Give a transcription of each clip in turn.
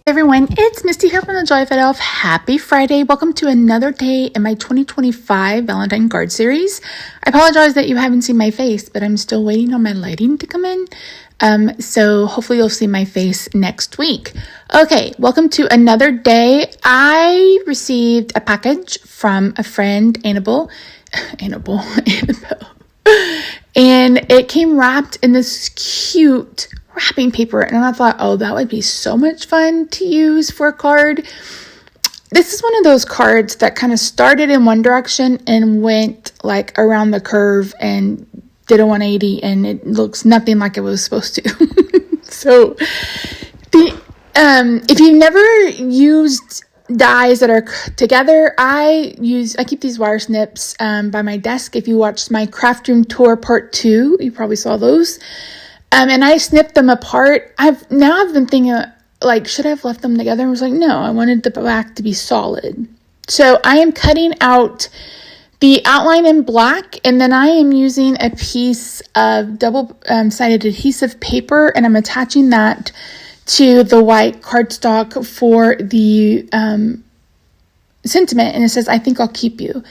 Everyone, it's Misty here from TheJollyFatElf. Happy Friday. Welcome to another day in my 2025 Valentine card series. I apologize that you haven't seen my face, but I'm still waiting on my lighting to come in. So hopefully you'll see my face next week. Okay, welcome to another day. I received a package from a friend, Annabelle, and it came wrapped in this cute wrapping paper, and I thought, oh, that would be so much fun to use for a card. This is one of those cards that kind of started in one direction and went like around the curve and did a 180, and it looks nothing like it was supposed to. So if you've never used dies that are together, I keep these wire snips by my desk. If you watched my craft room tour part 2, you probably saw those. And I snipped them apart. I've been thinking, like, should I have left them together? And I was like, no, I wanted the back to be solid. So I am cutting out the outline in black, and then I am using a piece of double-sided adhesive paper, and I'm attaching that to the white cardstock for the sentiment, and it says, I think I'll keep you.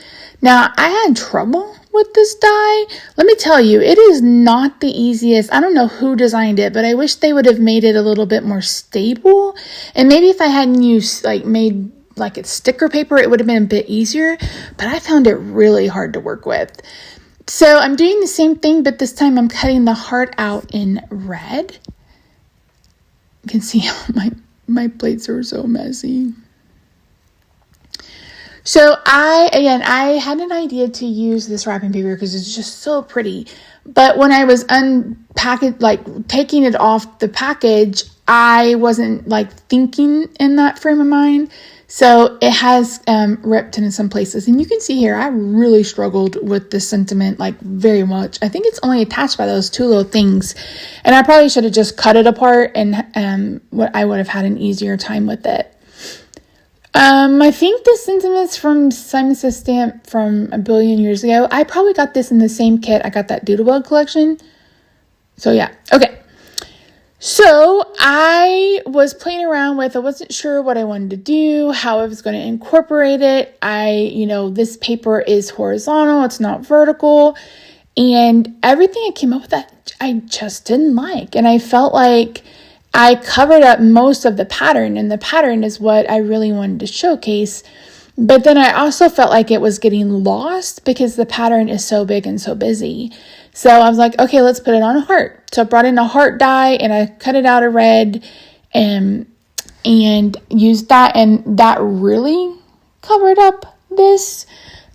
Now, I had trouble with this die. Let me tell you, it is not the easiest. I don't know who designed it, but I wish they would have made it a little bit more stable. And maybe if I hadn't made a sticker paper, it would have been a bit easier, but I found it really hard to work with. So I'm doing the same thing, but this time I'm cutting the heart out in red. You can see how my plates are so messy. So I had an idea to use this wrapping paper because it's just so pretty. But when I was taking it off the package, I wasn't thinking in that frame of mind. So it has ripped in some places. And you can see here, I really struggled with this sentiment very much. I think it's only attached by those two little things. And I probably should have just cut it apart, and I would have had an easier time with it. I think this sentiment's from Simon Says Stamp from a billion years ago. I probably got this in the same kit. I got that Doodlebug collection. So yeah, okay. So I was playing around with, I wasn't sure what I wanted to do, how I was going to incorporate it. This paper is horizontal, it's not vertical. And everything I came up with that I just didn't like. And I felt like I covered up most of the pattern, and the pattern is what I really wanted to showcase. But then I also felt like it was getting lost because the pattern is so big and so busy. So I was like, okay, let's put it on a heart. So I brought in a heart die, and I cut it out of red and used that, and that really covered up this.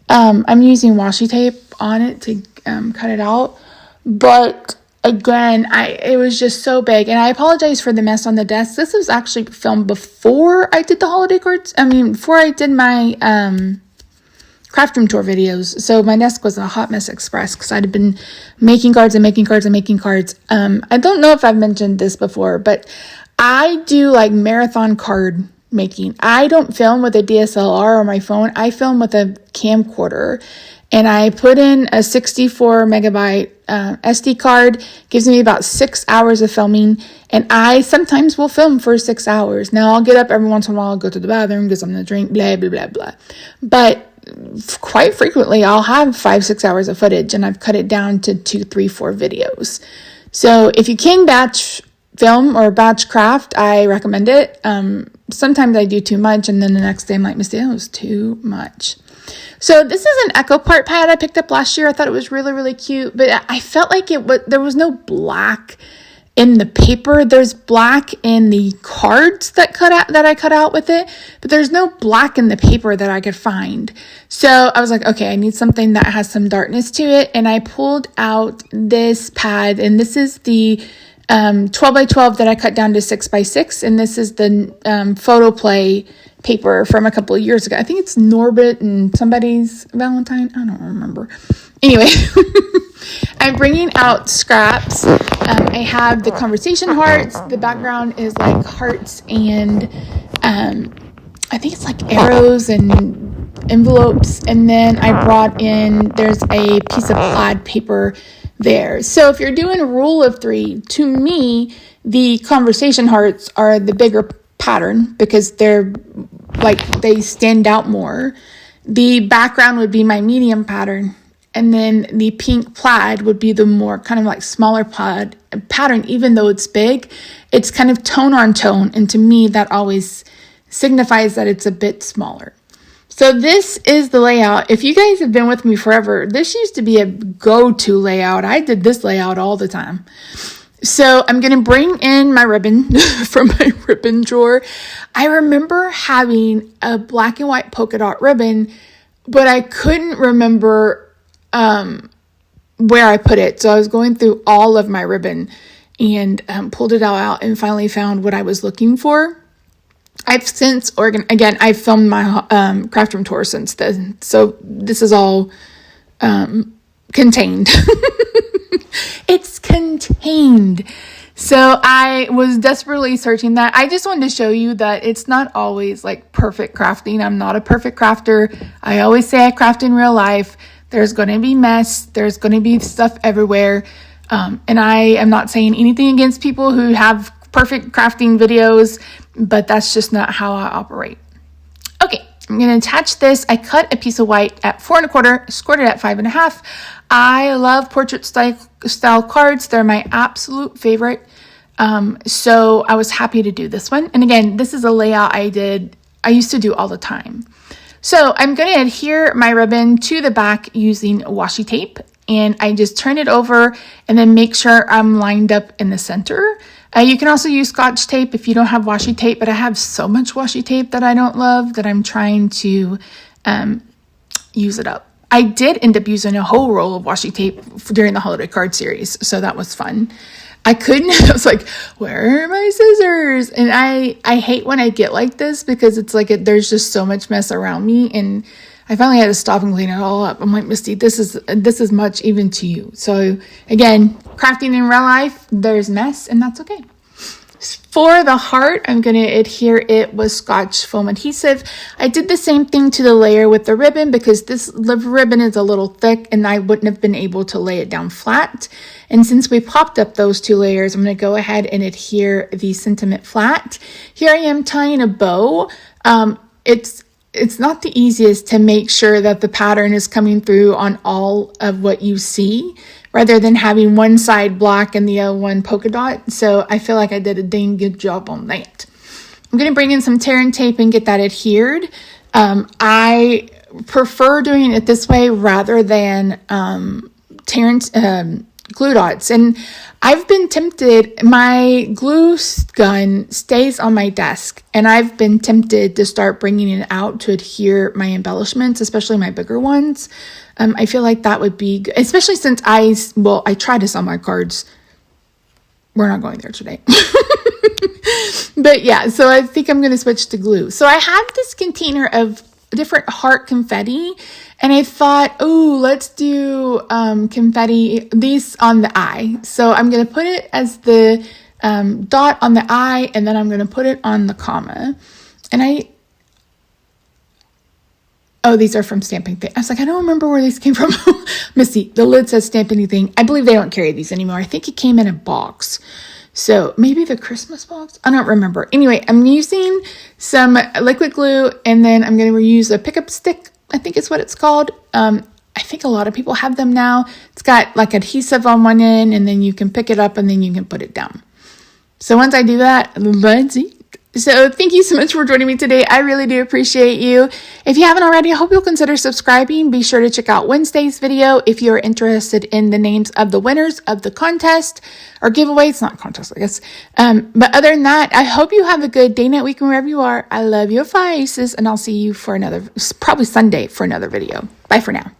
I'm using washi tape on it to cut it out, but again, it was just so big, and I apologize for the mess on the desk. This was actually filmed before I did the holiday cards. Before I did my craft room tour videos. So my desk was a hot mess express because I'd been making cards and making cards and making cards. I don't know if I've mentioned this before, but I do marathon card making. I don't film with a DSLR or my phone. I film with a camcorder. And I put in a 64 megabyte SD card, gives me about 6 hours of filming. And I sometimes will film for 6 hours. Now I'll get up every once in a while, go to the bathroom, get something to drink, blah, blah, blah, blah. But quite frequently I'll have 5-6 hours of footage, and I've cut it down to 2, 3, 4 videos. So if you can batch film or batch craft, I recommend it. Sometimes I do too much, and then the next day I'm like, Misty, that was too much. So this is an Echo Part pad I picked up last year. I thought it was really, really cute, but I felt like there was no black in the paper. There's black in the cards that I cut out with it, but there's no black in the paper that I could find. So I was like, okay, I need something that has some darkness to it, and I pulled out this pad, and this is the 12 by 12 that I cut down to 6 by 6, and this is the photo play paper from a couple of years ago. I think it's Norbit and somebody's Valentine. I don't remember. Anyway, I'm bringing out scraps. I have the conversation hearts. The background is hearts and I think it's arrows and envelopes. And then I brought in, there's a piece of plaid paper there. So if you're doing a rule of 3, to me, the conversation hearts are the bigger pattern because they're like, they stand out more. The background would be my medium pattern. And then the pink plaid would be the more kind of like smaller plaid pattern. Even though it's big, it's kind of tone on tone. And to me, that always signifies that it's a bit smaller. So this is the layout. If you guys have been with me forever, this used to be a go-to layout. I did this layout all the time. So I'm going to bring in my ribbon from my ribbon drawer. I remember having a black and white polka dot ribbon, but I couldn't remember where I put it. So I was going through all of my ribbon and pulled it all out and finally found what I was looking for. I've since I've filmed my craft room tour since then. So this is all contained. It's contained. So I was desperately searching that. I just wanted to show you that it's not always like perfect crafting. I'm not a perfect crafter. I always say I craft in real life. There's going to be mess. There's going to be stuff everywhere. And I am not saying anything against people who have perfect crafting videos, but that's just not how I operate. Okay, I'm going to attach this. I cut a piece of white at 4 1/4, scored it at 5 1/2. I love portrait style cards. They're my absolute favorite. So I was happy to do this one. And again, this is a layout I used to do all the time. So I'm going to adhere my ribbon to the back using washi tape, and I just turn it over and then make sure I'm lined up in the center. You can also use Scotch tape if you don't have washi tape, but I have so much washi tape that I don't love that I'm trying to use it up. I did end up using a whole roll of washi tape during the holiday card series, so that was fun. I was like, where are my scissors? And I hate when I get like this because it's like there's just so much mess around me, and I finally had to stop and clean it all up. I'm like, Misty, this is much even to you. So again, crafting in real life, there's mess, and that's okay. For the heart, I'm going to adhere it with Scotch foam adhesive. I did the same thing to the layer with the ribbon because this ribbon is a little thick and I wouldn't have been able to lay it down flat. And since we popped up those 2 layers, I'm going to go ahead and adhere the sentiment flat. Here I am tying a bow. It's not the easiest to make sure that the pattern is coming through on all of what you see, rather than having one side black and the other one polka dot. So I feel like I did a dang good job on that. I'm going to bring in some tear and tape and get that adhered. I prefer doing it this way rather than glue dots. And I've been tempted, my glue gun stays on my desk, and I've been tempted to start bringing it out to adhere my embellishments, especially my bigger ones. I feel like that would be good, especially since I try to sell my cards. We're not going there today. But yeah, so I think I'm going to switch to glue. So I have this container of different heart confetti, and I thought, oh, let's do confetti, these on the eye. So I'm going to put it as the dot on the eye, and then I'm going to put it on the comma. And these are from Stamp Anything. I was like, I don't remember where these came from. Missy, the lid says Stamp Anything. I believe they don't carry these anymore. I think it came in a box. So maybe the Christmas box? I don't remember. Anyway, I'm using some liquid glue, and then I'm going to use a pickup stick. I think it's what it's called. I think a lot of people have them now. It's got like adhesive on one end, and then you can pick it up and then you can put it down. So once I do that, let's eat. So thank you so much for joining me today. I really do appreciate you. If you haven't already, I hope you'll consider subscribing. Be sure to check out Wednesday's video if you're interested in the names of the winners of the contest or giveaway. It's not a contest, I guess. But other than that, I hope you have a good day, night, weekend, wherever you are. I love you, Faces, and I'll see you for probably Sunday for another video. Bye for now.